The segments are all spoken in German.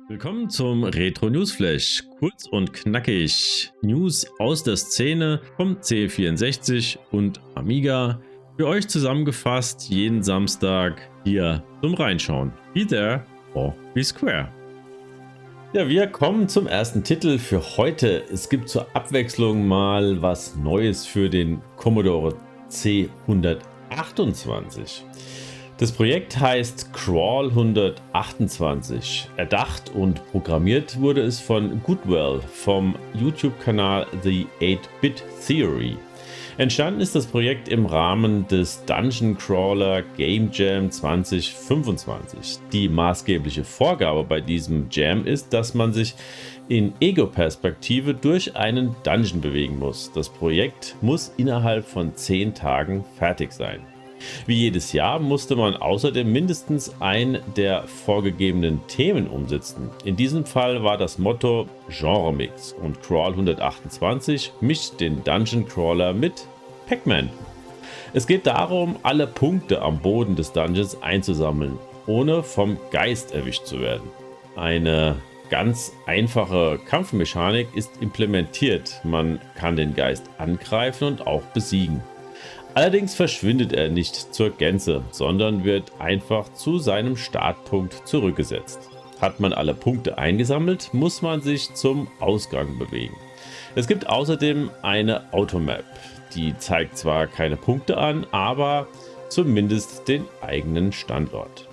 Willkommen zum Retro Newsflash. Kurz und knackig. News aus der Szene vom C64 und Amiga. Für euch zusammengefasst jeden Samstag hier zum Reinschauen. Be there or be square. Ja, wir kommen zum ersten Titel für heute. Es gibt zur Abwechslung mal was Neues für den Commodore C128. Das Projekt heißt Crawl 128. Erdacht und programmiert wurde es von Goodwell vom YouTube-Kanal The 8-Bit Theory. Entstanden ist das Projekt im Rahmen des Dungeon Crawler Game Jam 2025. Die maßgebliche Vorgabe bei diesem Jam ist, dass man sich in Ego-Perspektive durch einen Dungeon bewegen muss. Das Projekt muss innerhalb von 10 Tagen fertig sein. Wie jedes Jahr musste man außerdem mindestens ein der vorgegebenen Themen umsetzen. In diesem Fall war das Motto Genre-Mix und Crawl 128 mischt den Dungeon Crawler mit Pac-Man. Es geht darum, alle Punkte am Boden des Dungeons einzusammeln, ohne vom Geist erwischt zu werden. Eine ganz einfache Kampfmechanik ist implementiert. Man kann den Geist angreifen und auch besiegen. Allerdings verschwindet er nicht zur Gänze, sondern wird einfach zu seinem Startpunkt zurückgesetzt. Hat man alle Punkte eingesammelt, muss man sich zum Ausgang bewegen. Es gibt außerdem eine Automap, die zeigt zwar keine Punkte an, aber zumindest den eigenen Standort.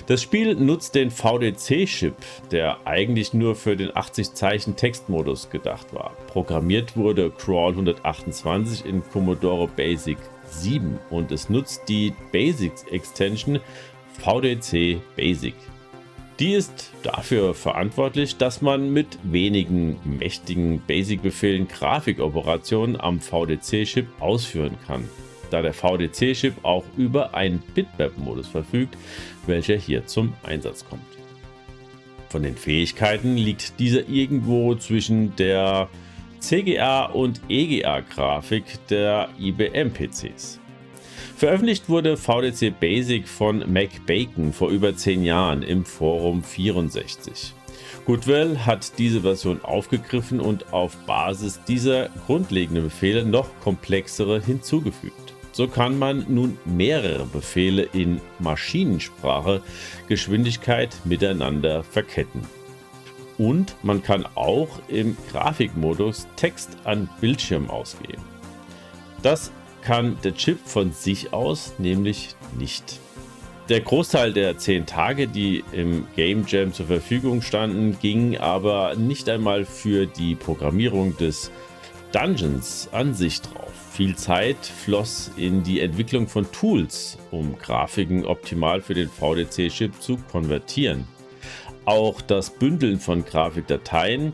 Das Spiel nutzt den VDC-Chip, der eigentlich nur für den 80-Zeichen-Textmodus gedacht war. Programmiert wurde Crawl 128 in Commodore Basic 7 und es nutzt die Basics-Extension VDC Basic. Die ist dafür verantwortlich, dass man mit wenigen mächtigen Basic-Befehlen Grafikoperationen am VDC-Chip ausführen kann, da der VDC-Chip auch über einen Bitmap-Modus verfügt, welcher hier zum Einsatz kommt. Von den Fähigkeiten liegt dieser irgendwo zwischen der CGA- und EGA-Grafik der IBM-PCs. Veröffentlicht wurde VDC Basic von MacBacon vor über 10 Jahren im Forum 64. Goodwell hat diese Version aufgegriffen und auf Basis dieser grundlegenden Befehle noch komplexere hinzugefügt. So kann man nun mehrere Befehle in Maschinensprache Geschwindigkeit miteinander verketten. Und man kann auch im Grafikmodus Text an Bildschirm ausgeben. Das kann der Chip von sich aus nämlich nicht. Der Großteil der 10 Tage, die im Game Jam zur Verfügung standen, ging aber nicht einmal für die Programmierung des Dungeons an sich drauf. Viel Zeit floss in die Entwicklung von Tools, um Grafiken optimal für den VDC-Chip zu konvertieren. Auch das Bündeln von Grafikdateien,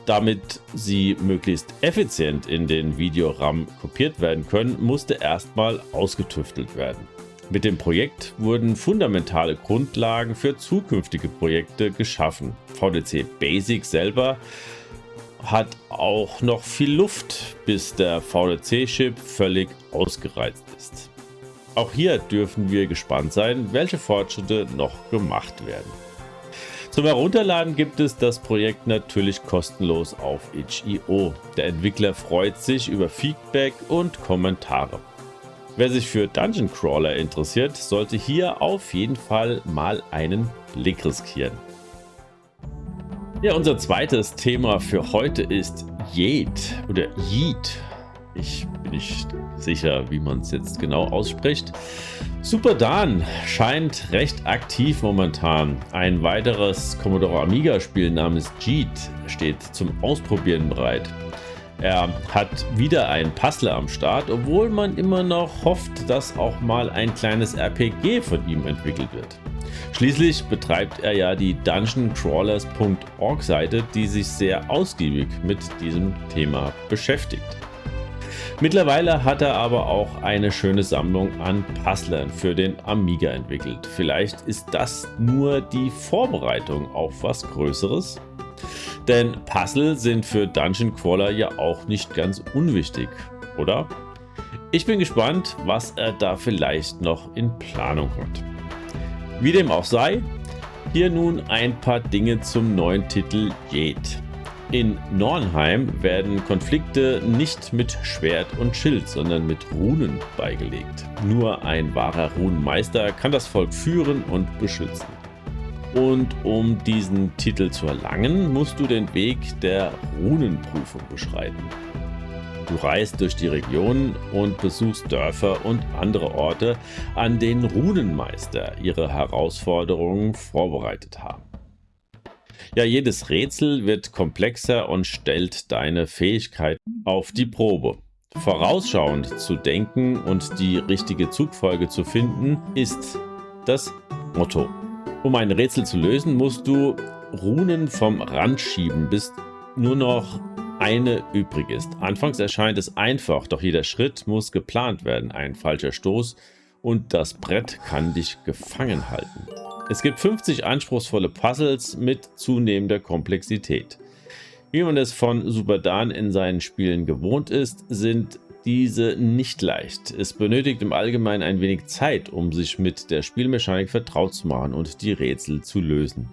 damit sie möglichst effizient in den Videoram kopiert werden können, musste erstmal ausgetüftelt werden. Mit dem Projekt wurden fundamentale Grundlagen für zukünftige Projekte geschaffen. VDC Basic selber hat auch noch viel Luft, bis der VDC-Chip völlig ausgereizt ist. Auch hier dürfen wir gespannt sein, welche Fortschritte noch gemacht werden. Zum Herunterladen gibt es das Projekt natürlich kostenlos auf itch.io. Der Entwickler freut sich über Feedback und Kommentare. Wer sich für Dungeon Crawler interessiert, sollte hier auf jeden Fall mal einen Blick riskieren. Ja, unser zweites Thema für heute ist Yeet oder Yeet. Ich bin nicht sicher, wie man es jetzt genau ausspricht. Super Dan scheint recht aktiv momentan. Ein weiteres Commodore Amiga Spiel namens Yeet steht zum Ausprobieren bereit. Er hat wieder einen Puzzler am Start, obwohl man immer noch hofft, dass auch mal ein kleines RPG von ihm entwickelt wird. Schließlich betreibt er ja die dungeoncrawlers.org Seite, die sich sehr ausgiebig mit diesem Thema beschäftigt. Mittlerweile hat er aber auch eine schöne Sammlung an Puzzlern für den Amiga entwickelt. Vielleicht ist das nur die Vorbereitung auf was Größeres? Denn Puzzle sind für Dungeon Crawler ja auch nicht ganz unwichtig, oder? Ich bin gespannt, was er da vielleicht noch in Planung hat. Wie dem auch sei, Hier nun ein paar Dinge zum neuen Titel Jade. In Nornheim werden Konflikte nicht mit Schwert und Schild, sondern mit Runen beigelegt. Nur ein wahrer Runenmeister kann das Volk führen und beschützen. Und um diesen Titel zu erlangen, musst du den Weg der Runenprüfung beschreiten. Du reist durch die Region und besuchst Dörfer und andere Orte, an denen Runenmeister ihre Herausforderungen vorbereitet haben. Ja, jedes Rätsel wird komplexer und stellt deine Fähigkeiten auf die Probe. Vorausschauend zu denken und die richtige Zugfolge zu finden, ist das Motto. Um ein Rätsel zu lösen, musst du Runen vom Rand schieben, bis nur noch eine übrig ist. Anfangs erscheint es einfach, doch jeder Schritt muss geplant werden. Ein falscher Stoß und das Brett kann dich gefangen halten. Es gibt 50 anspruchsvolle Puzzles mit zunehmender Komplexität. Wie man es von Superdan in seinen Spielen gewohnt ist, sind diese nicht leicht. Es benötigt im Allgemeinen ein wenig Zeit, um sich mit der Spielmechanik vertraut zu machen und die Rätsel zu lösen.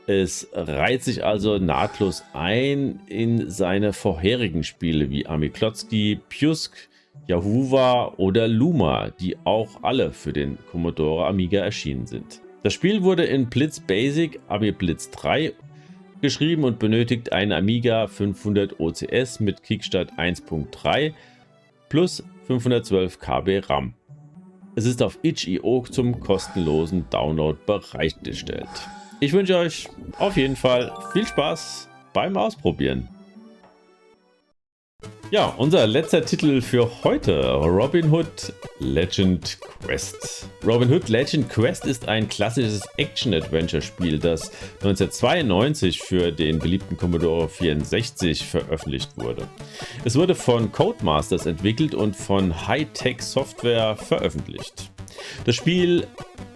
Es reiht sich also nahtlos ein in seine vorherigen Spiele wie Amiklotzki, Pjusk, Yahuwa oder Luma, die auch alle für den Commodore Amiga erschienen sind. Das Spiel wurde in Blitz Basic Ami Blitz 3 geschrieben und benötigt einen Amiga 500 OCS mit Kickstart 1.3 plus 512 KB RAM. Es ist auf itch.io zum kostenlosen Download bereitgestellt. Ich wünsche euch auf jeden Fall viel Spaß beim Ausprobieren. Ja, unser letzter Titel für heute, Robin Hood Legend Quest. Robin Hood Legend Quest ist ein klassisches Action-Adventure-Spiel, das 1992 für den beliebten Commodore 64 veröffentlicht wurde. Es wurde von Codemasters entwickelt und von High-Tech Software veröffentlicht. Das Spiel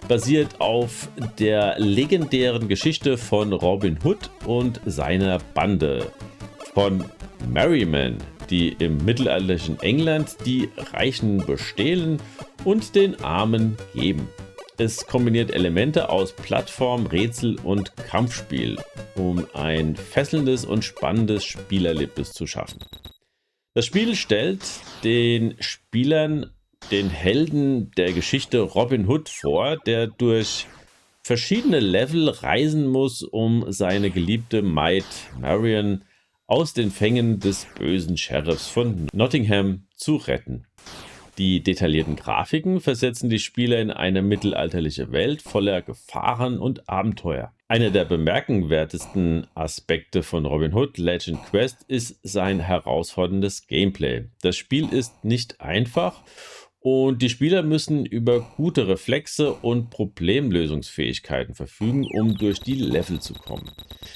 basiert auf der legendären Geschichte von Robin Hood und seiner Bande von Merrymen, die im mittelalterlichen England die Reichen bestehlen und den Armen geben. Es kombiniert Elemente aus Plattform, Rätsel und Kampfspiel, um ein fesselndes und spannendes Spielerlebnis zu schaffen. Das Spiel stellt den Spielern den Helden der Geschichte Robin Hood vor, der durch verschiedene Level reisen muss, um seine geliebte Maid Marian aus den Fängen des bösen Sheriffs von Nottingham zu retten. Die detaillierten Grafiken versetzen die Spieler in eine mittelalterliche Welt voller Gefahren und Abenteuer. Einer der bemerkenswertesten Aspekte von Robin Hood Legend Quest ist sein herausforderndes Gameplay. Das Spiel ist nicht einfach und die Spieler müssen über gute Reflexe und Problemlösungsfähigkeiten verfügen, um durch die Level zu kommen.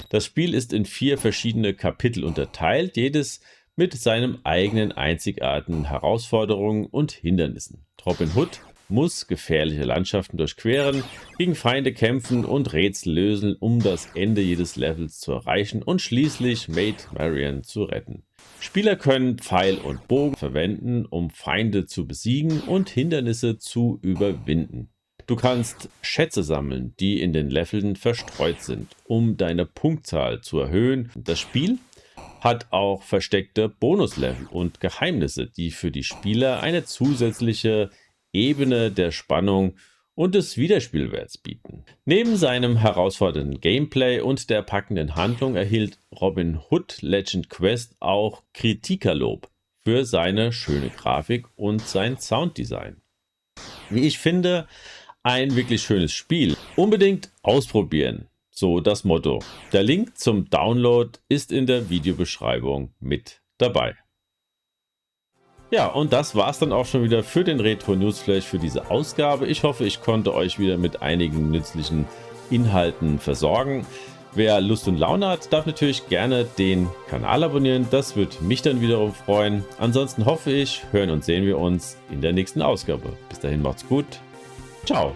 Das Spiel ist in 4 verschiedene Kapitel unterteilt, jedes mit seinem eigenen einzigartigen Herausforderungen und Hindernissen. Robin Hood muss gefährliche Landschaften durchqueren, gegen Feinde kämpfen und Rätsel lösen, um das Ende jedes Levels zu erreichen und schließlich Maid Marian zu retten. Spieler können Pfeil und Bogen verwenden, um Feinde zu besiegen und Hindernisse zu überwinden. Du kannst Schätze sammeln, die in den Leveln verstreut sind, um deine Punktzahl zu erhöhen. Das Spiel hat auch versteckte Bonuslevel und Geheimnisse, die für die Spieler eine zusätzliche Ebene der Spannung und des Wiederspielwerts bieten. Neben seinem herausfordernden Gameplay und der packenden Handlung erhielt Robin Hood Legend Quest auch Kritikerlob für seine schöne Grafik und sein Sounddesign. Wie ich finde, ein wirklich schönes Spiel. Unbedingt ausprobieren, so das Motto. Der Link zum Download ist in der Videobeschreibung mit dabei. Ja, und das war es dann auch schon wieder für den Retro Newsflash für diese Ausgabe. Ich hoffe, ich konnte euch wieder mit einigen nützlichen Inhalten versorgen. Wer Lust und Laune hat, darf natürlich gerne den Kanal abonnieren. Das würde mich dann wiederum freuen. Ansonsten hoffe ich, hören und sehen wir uns in der nächsten Ausgabe. Bis dahin macht's gut. Ciao.